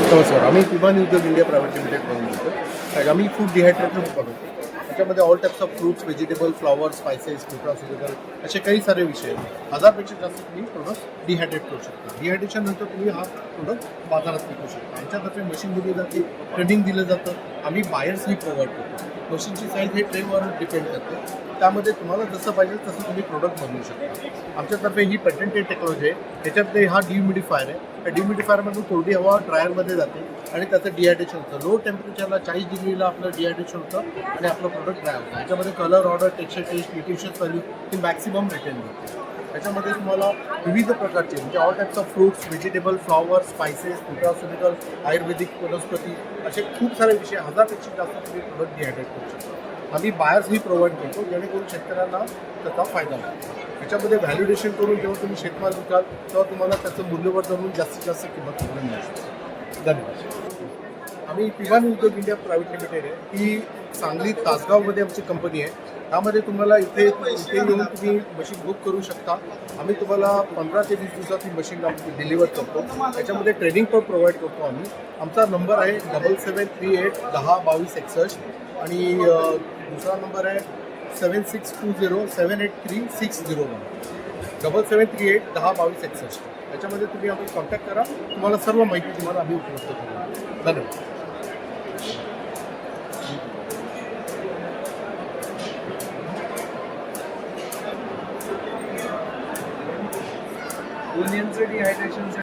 नमस्कार. आम्ही विमान उद्योग इंडिया प्रायव्हेट लिमिटेडमधून बोलतो. आम्ही फूड डिहायड्रेटर बनवतो. त्याच्यामध्ये all types of fruits, vegetable, flowers, spices, nutraceutical असे काही सारे विषय आहेत. 1000पेक्षा जास्त तुम्ही प्रोडक्ट डिहायड्रेट करू शकता. डिहायड्रेशन नंतर तुम्ही हा प्रोडक्ट बाजारात विकू शकता. आमच्यातर्फे मशीन दिली जाते, ट्रेनिंग दिलं जातं. आम्ही बायर्सही प्रोव्हाइड करतो. मशीनची साईज हे ट्रेवर डिपेंड करते. त्यामध्ये तुम्हाला जसं पाहिजे तसं तुम्ही प्रोडक्ट बनवू शकता. आमच्यातर्फे ही पेटंटेड टेक्नॉलॉजी आहे. त्याच्यातले हा डिह्युमिडिफायर आहे. त्या डिह्युमिडिफायरमधून कोरडी हवा ड्रायरमध्ये जाते आणि त्याचं डिहायड्रेशन होतं. लो टेम्परेचरला 40 डिग्रीला आपलं डिहायड्रेशन होतं आणि आपलं प्रोडक्ट ड्राय होतं. याच्यामध्ये colour, odour, texture, taste, nutrition value ही मॅक्सिमम रिटेन होते. त्याच्यामध्ये तुम्हाला विविध प्रकारचे म्हणजे all types of fruits, vegetable, flowers, spices, nutraceutical, Ayurvedic वनस्पती असे खूप सारे विषय 1000पेक्षा जास्त तुम्ही प्रोडक्ट डिहायड्रेट करू शकता. आम्ही बायर्सही प्रोव्हाइड करतो जेणेकरून शेतकऱ्यांना त्याचा फायदा होतो. त्याच्यामध्ये व्हॅल्युडेशन करून जेव्हा तुम्ही शेतमाल विकाल तेव्हा तुम्हाला त्याचं मूल्यवर्धन जास्तीत जास्त किंमत तुम्हाला मिळू शकते. धन्यवाद. आम्ही विमान उद्योग इंडिया प्रायव्हेट लिमिटेड आहे. ही सांगली तासगावमध्ये आमची कंपनी आहे. त्यामध्ये तुम्हाला इथे येऊन तुम्ही मशीन बुक करू शकता. आम्ही तुम्हाला 15 ते 20 दिवसात ही मशीन डिलिव्हर करतो. त्याच्यामध्ये ट्रेनिंग पण प्रोव्हाइड करतो आम्ही. आमचा नंबर आहे 7738 10 22 61 आणि दुसरा नंबर आहे 7620 783 601 7738 10 22 61. त्याच्यामध्ये तुम्ही आम्ही कॉन्टॅक्ट करा. तुम्हाला सर्व माहिती तुम्हाला आम्ही उपलब्ध करू. धन्यवाद. ओनियनचं डिहायड्रेशन